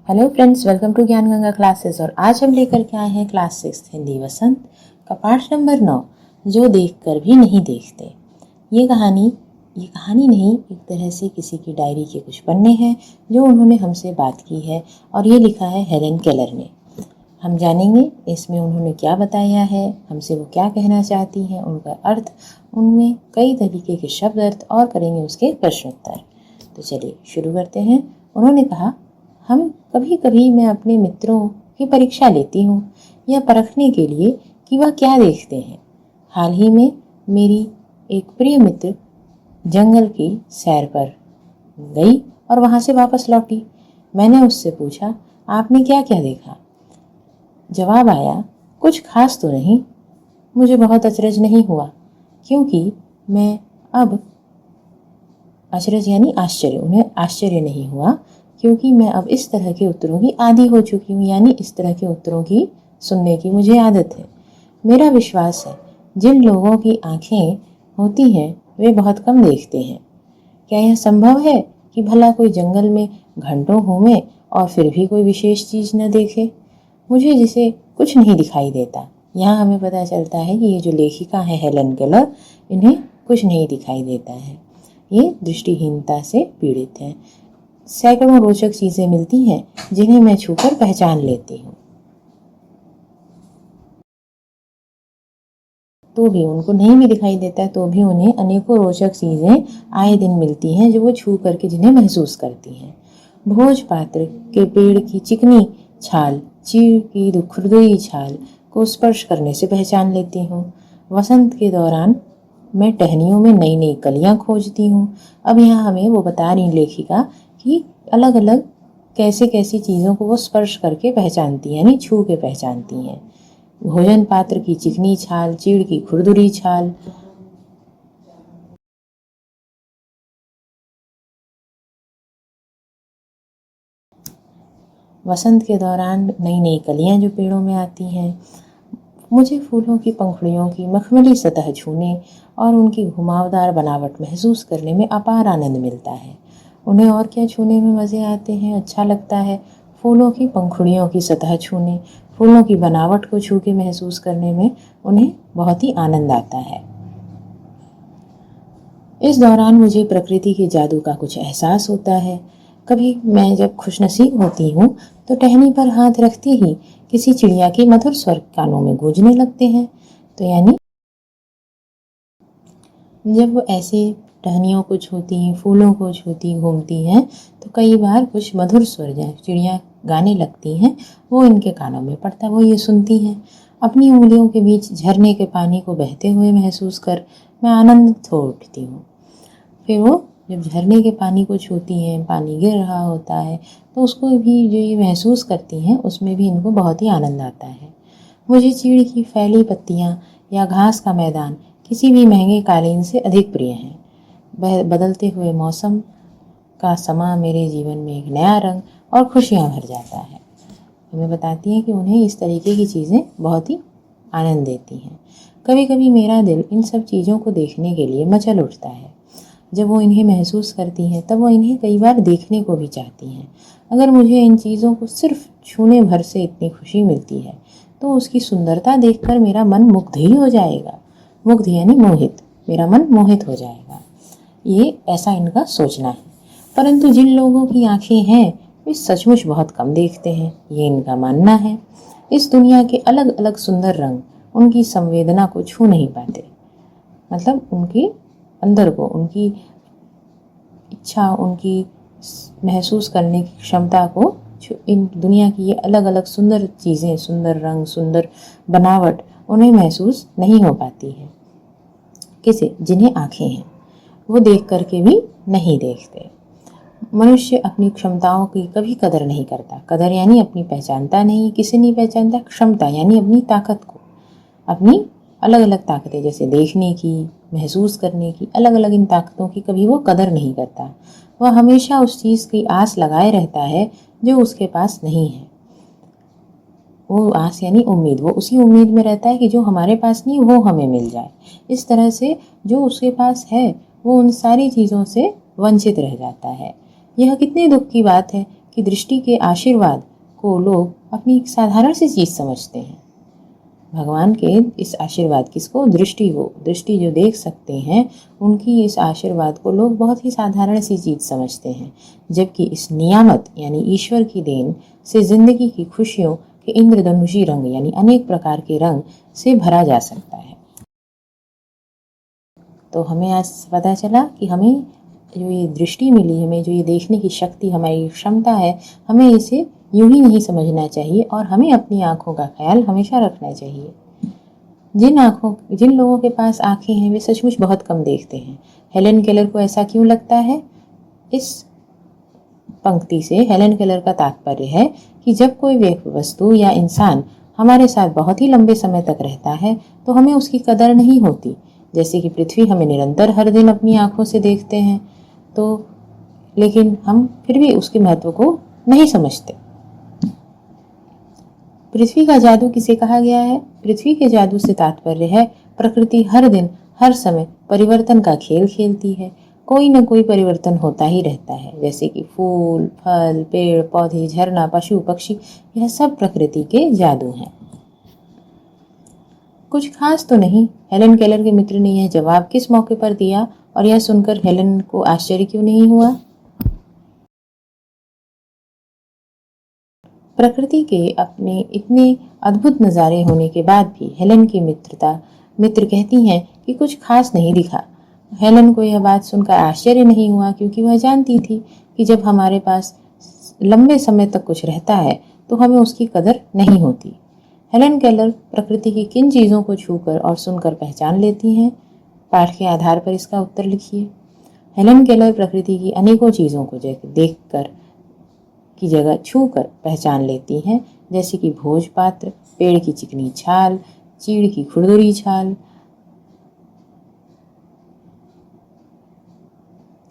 Hello friends, welcome to ज्ञान Ganga classes. और आज हम लेकर के आए हैं क्लास 6 हिंदी वसंत का पाठ नंबर 9, जो देखकर भी नहीं देखते। ये कहानी नहीं, एक तरह से किसी की डायरी के कुछ पन्ने हैं जो उन्होंने हमसे बात की है और ये लिखा है हेलेन केलर ने। हम जानेंगे इसमें उन्होंने क्या बताया है, हमसे वो क्या कहना चाहती हैं, उनका अर्थ, उनमें कई तरीके के शब्द अर्थ और करेंगे उसके प्रश्नोत्तर। तो चलिए शुरू करते हैं। उन्होंने कहा, हम कभी कभी मैं अपने मित्रों की परीक्षा लेती हूँ यह परखने के लिए कि वह क्या देखते हैं। हाल ही में मेरी एक प्रिय मित्र जंगल की सैर पर गई और वहाँ से वापस लौटी। मैंने उससे पूछा, आपने क्या क्या देखा? जवाब आया, कुछ खास तो नहीं। मुझे बहुत अचरज नहीं हुआ, क्योंकि मैं अब उन्हें आश्चर्य नहीं हुआ, क्योंकि मैं अब इस तरह के उत्तरों की आदी हो चुकी हूँ, यानी इस तरह के उत्तरों की सुनने की मुझे आदत है। मेरा विश्वास है जिन लोगों की आंखें होती हैं वे बहुत कम देखते हैं। क्या यह संभव है कि भला कोई जंगल में घंटों घूमे और फिर भी कोई विशेष चीज़ न देखे? मुझे जिसे कुछ नहीं दिखाई देता। यहाँ हमें पता चलता है कि ये जो लेखिका है हेलेन केलर, इन्हें कुछ नहीं दिखाई देता है। ये दृष्टिहीनता से पीड़ित हैं। सैकड़ों रोचक चीज़ें मिलती हैं जिन्हें मैं छूकर पहचान लेती हूँ, तो भी उनको नहीं भी दिखाई देता है, तो भी उन्हें अनेकों रोचक चीज़ें आए दिन मिलती हैं जो वो छू करके जिन्हें महसूस करती हैं। भोजपात्र के पेड़ की चिकनी छाल, चीड़ की खुरदुरी छाल को स्पर्श करने से पहचान लेती हूँ। वसंत के दौरान मैं टहनियों में नई नई कलियाँ खोजती हूँ। अब यहाँ हमें वो बता रही लेखिका कि अलग अलग कैसे कैसी चीज़ों को वो स्पर्श करके पहचानती हैं, यानी छू के पहचानती हैं। भोजन पात्र की चिकनी छाल, चीड़ की खुरदुरी छाल, वसंत के दौरान नई नई कलियां जो पेड़ों में आती हैं। मुझे फूलों की पंखुड़ियों की मखमली सतह छूने और उनकी घुमावदार बनावट महसूस करने में अपार आनंद मिलता है। उन्हें और क्या छूने में मज़े आते हैं, अच्छा लगता है। फूलों की पंखुड़ियों की सतह छूने, फूलों की बनावट को छू के महसूस करने में उन्हें बहुत ही आनंद आता है। इस दौरान मुझे प्रकृति के जादू का कुछ एहसास होता है। कभी मैं जब खुशनसीब होती हूँ तो टहनी पर हाथ रखते ही किसी चिड़िया के मधुर स्वर कानों में गूंजने लगते हैं। तो यानी जब वो ऐसे टहनियों को छूती हैं, फूलों को छूती घूमती हैं, तो कई बार कुछ मधुर स्वर जब चिड़िया गाने लगती हैं वो इनके कानों में पड़ता है, वो ये सुनती हैं। अपनी उंगलियों के बीच झरने के पानी को बहते हुए महसूस कर मैं आनंदित हो उठती हूँ। फिर वो जब झरने के पानी को छूती हैं, पानी गिर रहा होता है, तो उसको भी जो ये महसूस करती हैं उसमें भी इनको बहुत ही आनंद आता है। मुझे चीड़ की फैली पत्तियाँ या घास का मैदान किसी भी महंगे कालीन से अधिक प्रिय हैं। बदलते हुए मौसम का समा मेरे जीवन में एक नया रंग और खुशियाँ भर जाता है। हमें बताती हैं कि उन्हें इस तरीके की चीज़ें बहुत ही आनंद देती हैं। कभी कभी मेरा दिल इन सब चीज़ों को देखने के लिए मचल उठता है। जब वो इन्हें महसूस करती हैं तब वो इन्हें कई बार देखने को भी चाहती हैं। अगर मुझे इन चीज़ों को सिर्फ छूने भर से इतनी खुशी मिलती है तो उसकी सुंदरता देखकर मेरा मन मुग्ध ही हो जाएगा। मुग्ध यानी मोहित, मेरा मन मोहित हो जाएगा। ये ऐसा इनका सोचना है। परंतु जिन लोगों की आंखें हैं वे सचमुच बहुत कम देखते हैं, ये इनका मानना है। इस दुनिया के अलग अलग सुंदर रंग उनकी संवेदना को छू नहीं पाते, मतलब उनकी अंदर को, उनकी इच्छा, उनकी महसूस करने की क्षमता को, इन दुनिया की ये अलग अलग सुंदर चीज़ें, सुंदर रंग, सुंदर बनावट उन्हें महसूस नहीं हो पाती है। किसे? जिन्हें आंखें हैं, वो देख करके भी नहीं देखते। मनुष्य अपनी क्षमताओं की कभी कदर नहीं करता। कदर यानी अपनी पहचानता नहीं, किसे नहीं पहचानता? क्षमता यानी अपनी ताकत को, अपनी अलग अलग ताकतें जैसे देखने की, महसूस करने की, अलग अलग इन ताकतों की कभी वो कदर नहीं करता। वह हमेशा उस चीज़ की आस लगाए रहता है जो उसके पास नहीं है। वो आस यानी उम्मीद, वो उसी उम्मीद में रहता है कि जो हमारे पास नहीं वो हमें मिल जाए। इस तरह से जो उसके पास है वो उन सारी चीज़ों से वंचित रह जाता है। यह कितने दुख की बात है कि दृष्टि के आशीर्वाद को लोग अपनी एक साधारण सी चीज़ समझते हैं। भगवान के इस आशीर्वाद किसको, दृष्टि को, दृष्टि जो देख सकते हैं उनकी इस आशीर्वाद को लोग बहुत ही साधारण सी चीज़ समझते हैं, जबकि इस नियामत यानी ईश्वर की देन से जिंदगी की खुशियों के इंद्रधनुषी रंग यानी अनेक प्रकार के रंग से भरा जा सकता है। तो हमें आज पता चला कि हमें जो ये दृष्टि मिली, हमें जो ये देखने की शक्ति, हमारी क्षमता है, हमें इसे यूं ही नहीं समझना चाहिए और हमें अपनी आँखों का ख्याल हमेशा रखना चाहिए। जिन लोगों के पास आँखें हैं वे सचमुच बहुत कम देखते हैं। हेलन केलर को ऐसा क्यों लगता है? इस पंक्ति से हेलन केलर का तात्पर्य है कि जब कोई वस्तु या इंसान हमारे साथ बहुत ही लंबे समय तक रहता है तो हमें उसकी कदर नहीं होती। जैसे कि पृथ्वी हमें निरंतर हर दिन अपनी आँखों से देखते हैं, तो लेकिन हम फिर भी उसके महत्व को नहीं समझते। पृथ्वी का जादू किसे कहा गया है? पृथ्वी के जादू से तात्पर्य है प्रकृति हर दिन हर समय परिवर्तन का खेल खेलती है। कोई न कोई परिवर्तन होता ही रहता है, जैसे कि फूल, फल, पेड़, पौधे, झरना, पशु, पक्षी, यह सब प्रकृति के जादू हैं। कुछ खास तो नहीं। हेलन केलर के मित्र ने यह जवाब किस मौके पर दिया और यह सुनकर हेलन को आश्चर्य क्यों नहीं हुआ? प्रकृति के अपने इतने अद्भुत नज़ारे होने के बाद भी हेलन की मित्र कहती हैं कि कुछ खास नहीं दिखा। हेलन को यह बात सुनकर आश्चर्य नहीं हुआ, क्योंकि वह जानती थी कि जब हमारे पास लंबे समय तक कुछ रहता है तो हमें उसकी कदर नहीं होती। हेलन केलर प्रकृति की किन चीज़ों को छूकर और सुनकर पहचान लेती हैं? पाठ के आधार पर इसका उत्तर लिखिए। हेलन केलर प्रकृति की अनेकों चीज़ों को देखकर की जगह छूकर पहचान लेती हैं, जैसे कि भोजपात्र, पेड़ की चिकनी छाल, चीड़ की खुरदुरी छाल,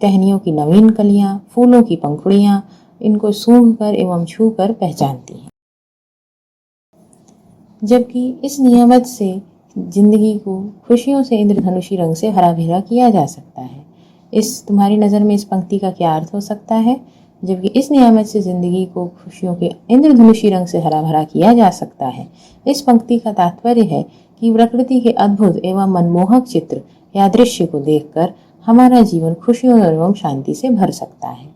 टहनियों की नवीन कलियां, फूलों की पंखुड़ियां, इनको सूंघकर एवं छूकर पहचानती हैं। जबकि इस नियामत से जिंदगी को खुशियों से इंद्रधनुषी रंग से हरा भरा किया जा सकता है। तुम्हारी नज़र में इस पंक्ति का क्या अर्थ हो सकता है? जबकि इस नियामत से जिंदगी को खुशियों के इंद्रधनुषी रंग से हरा भरा किया जा सकता है, इस पंक्ति का तात्पर्य है कि प्रकृति के अद्भुत एवं मनमोहक चित्र या दृश्य को देखकर हमारा जीवन खुशियों एवं शांति से भर सकता है।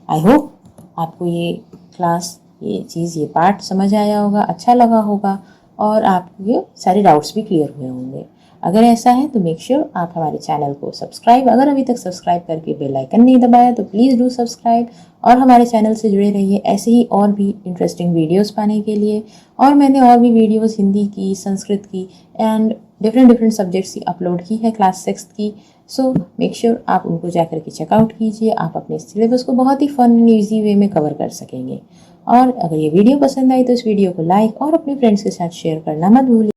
आई होप आपको ये पाठ समझ आया होगा, अच्छा लगा होगा और आपके सारे डाउट्स भी क्लियर हुए होंगे। अगर ऐसा है तो मेक श्योर आप हमारे चैनल को सब्सक्राइब, अगर अभी तक सब्सक्राइब करके बेल आइकन नहीं दबाया तो प्लीज़ डू सब्सक्राइब और हमारे चैनल से जुड़े रहिए ऐसे ही और भी इंटरेस्टिंग वीडियोस पाने के लिए। और मैंने और भी वीडियोस हिंदी की, संस्कृत की एंड डिफरेंट सब्जेक्ट्स की अपलोड की है क्लास 6 की। सो मेक श्योर आप उनको जाकर के चेकआउट कीजिए। आप अपने सिलेबस को बहुत ही फन एंड ईजी वे में कवर कर सकेंगे। और अगर ये वीडियो पसंद आई तो इस वीडियो को लाइक और अपने फ्रेंड्स के साथ शेयर करना मत भूलिए।